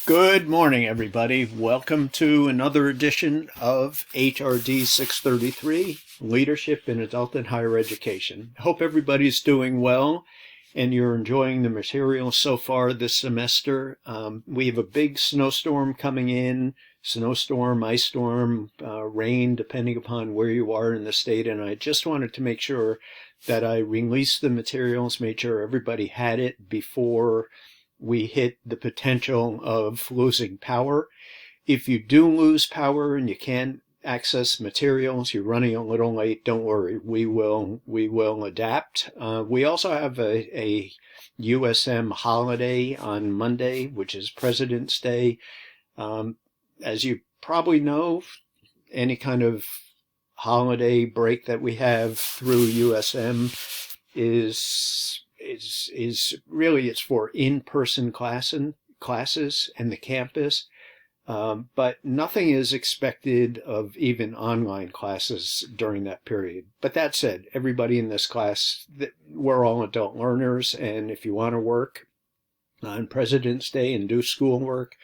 Good morning, everybody. Welcome to another edition of HRD 633, Leadership in Adult and Higher Education. Hope everybody's doing well and you're enjoying the materials so far this semester. We have a big snowstorm coming in, snowstorm, ice storm, rain, depending upon where you are in the state. And I just wanted to make sure that I released the materials, made sure everybody had it before we hit the potential of losing power. If you do lose power and you can't access materials, you're running a little late, don't worry, we will adapt. We also have a USM holiday on Monday, which is President's Day. As you probably know, any kind of holiday break that we have through USM is really, it's for in-person classes and the campus, but nothing is expected of even online classes during that period. But that said, everybody in this class, we're all adult learners, and if you want to work on President's Day and do schoolwork,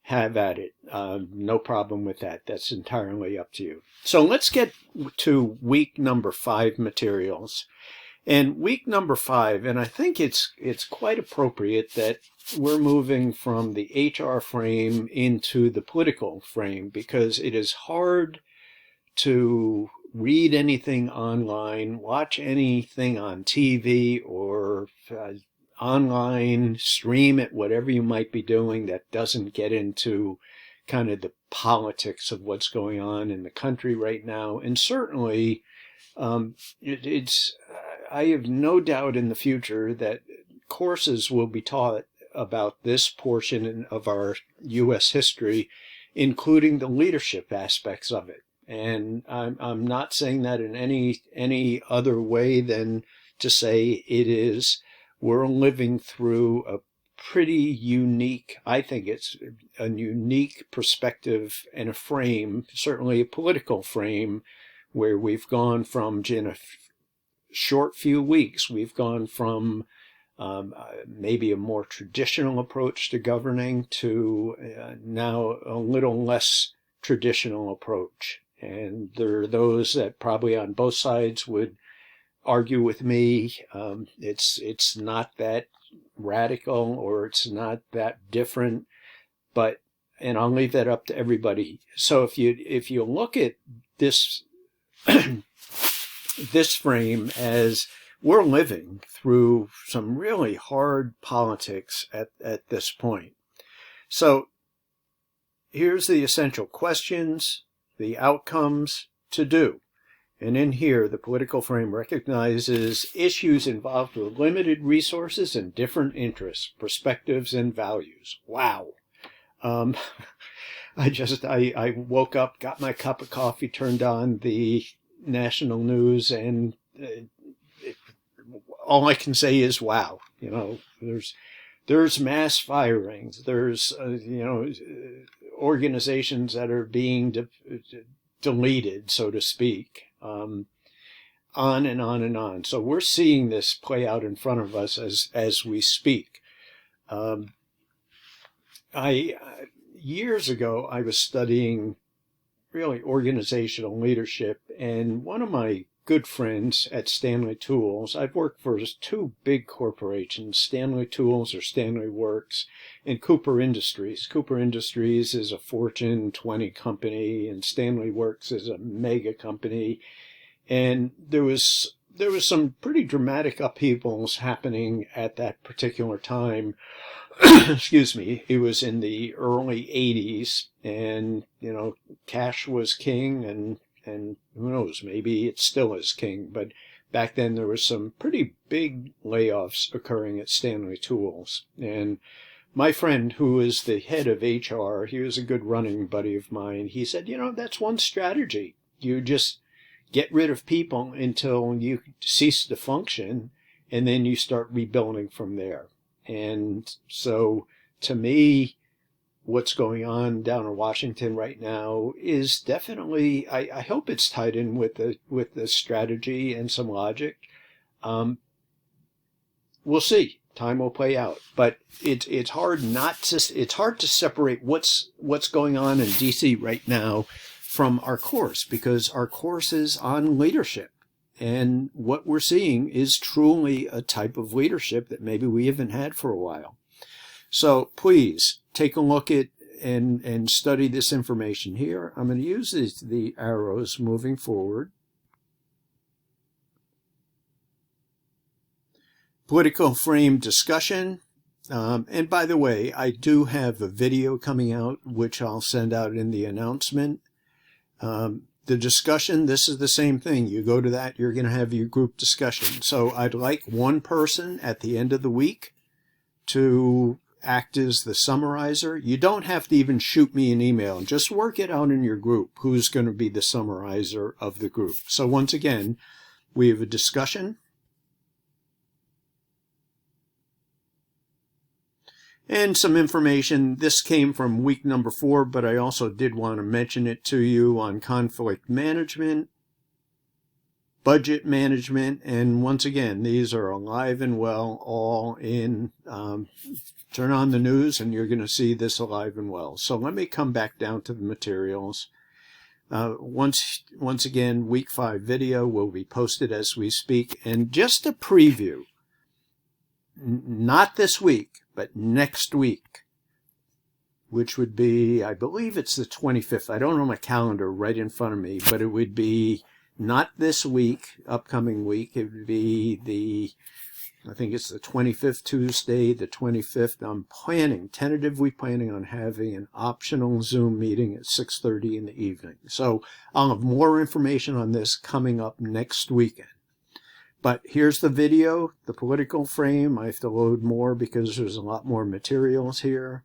have at it. No problem with that. That's entirely up to you. So let's get to week number 5 materials. And week number 5, and I think it's quite appropriate that we're moving from the HR frame into the political frame, because it is hard to read anything online, watch anything on TV or online, stream it, whatever you might be doing that doesn't get into kind of the politics of what's going on in the country right now. And certainly I have no doubt in the future that courses will be taught about this portion of our U.S. history, including the leadership aspects of it. And I'm not saying that in any other way than to say we're living through a pretty unique, I think it's a unique perspective and a frame, certainly a political frame, where we've gone from, in a short few weeks, we've gone from maybe a more traditional approach to governing to now a little less traditional approach. And there are those that probably on both sides would argue with me. It's not that radical, or it's not that different, and I'll leave that up to everybody. So if you look at this this frame as we're living through some really hard politics at this point. So here's the essential questions, the outcomes to do. And in here, the political frame recognizes issues involved with limited resources and different interests, perspectives, and values. Wow. I woke up, got my cup of coffee, turned on the national news, and all I can say is wow. You know, there's mass firings, there's organizations that are being deleted, so to speak, on and on and on. So we're seeing this play out in front of us as we speak. Years ago, I was studying really organizational leadership, and one of my good friends at Stanley Tools, I've worked for 2 big corporations, Stanley Tools or Stanley Works, and Cooper Industries. Cooper Industries is a Fortune 20 company, and Stanley Works is a mega company. And there was some pretty dramatic upheavals happening at that particular time. Excuse me. It was in the early 80s, and cash was king, and who knows, maybe it still is king, but back then there was some pretty big layoffs occurring at Stanley Tools. And my friend, who is the head of HR, he was a good running buddy of mine, he said, that's one strategy. You just get rid of people until you cease to function, and then you start rebuilding from there. And so, to me, what's going on down in Washington right now is definitely, I hope it's tied in with the strategy and some logic. We'll see. Time will play out. But it's hard to separate what's going on in DC right now from our course, because our course is on leadership. And what we're seeing is truly a type of leadership that maybe we haven't had for a while. So please take a look at and study this information here. I'm going to use the arrows moving forward. Political frame discussion. And by the way, I do have a video coming out, which I'll send out in the announcement. The discussion, this is the same thing. You go to that, you're going to have your group discussion. So I'd like one person at the end of the week to act as the summarizer. You don't have to even shoot me an email. Just work it out in your group who's going to be the summarizer of the group. So once again, we have a discussion. And some information. This came from week number 4, but I also did want to mention it to you on conflict management, budget management, and once again, these are alive and well, all in. Turn on the news and you're going to see this alive and well. So let me come back down to the materials. Once again, week 5 video will be posted as we speak. And just a preview, not this week, but next week, which would be, I believe it's the 25th. I don't know my calendar right in front of me, but it would be not this week, upcoming week. It would be I think it's the 25th Tuesday, the 25th. I'm tentatively planning on having an optional Zoom meeting at 6:30 in the evening. So I'll have more information on this coming up next weekend. But here's the video, the political frame. I have to load more because there's a lot more materials here.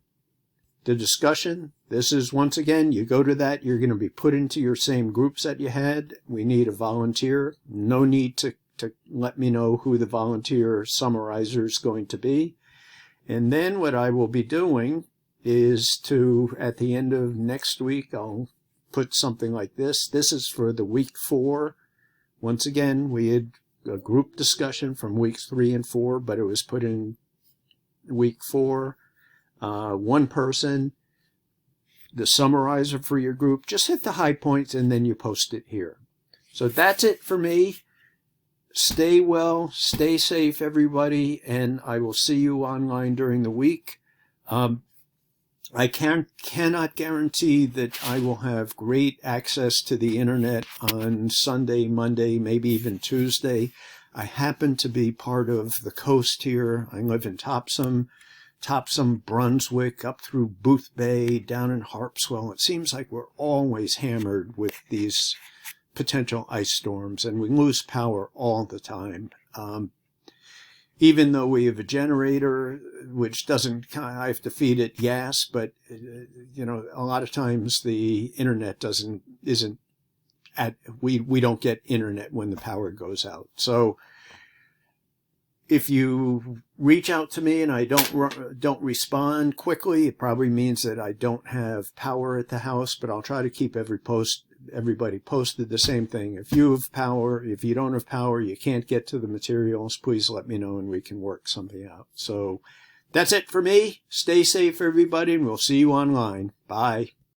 The discussion, this is, once again, you go to that, you're going to be put into your same groups that you had. We need a volunteer. No need to let me know who the volunteer summarizer is going to be. And then what I will be doing is at the end of next week, I'll put something like this. This is for the week 4. Once again, we had a group discussion from weeks 3 and 4, but it was put in week 4. One person, the summarizer for your group. Just hit the high points and then you post it here. So that's it for me. Stay well, stay safe, everybody, and I will see you online during the week. I cannot guarantee that I will have great access to the internet on Sunday, Monday, maybe even Tuesday. I happen to be part of the coast here. I live in Topsom, Brunswick, up through Booth Bay, down in Harpswell. It seems like we're always hammered with these potential ice storms, and we lose power all the time. Even though we have a generator, which doesn't, I have to feed it gas, but a lot of times the internet we don't get internet when the power goes out. So if you reach out to me and I don't respond quickly, it probably means that I don't have power at the house, but I'll try to keep everybody posted. The same thing. If you have power, if you don't have power, you can't get to the materials, please let me know and we can work something out. So that's it for me. Stay safe, everybody, and we'll see you online. Bye.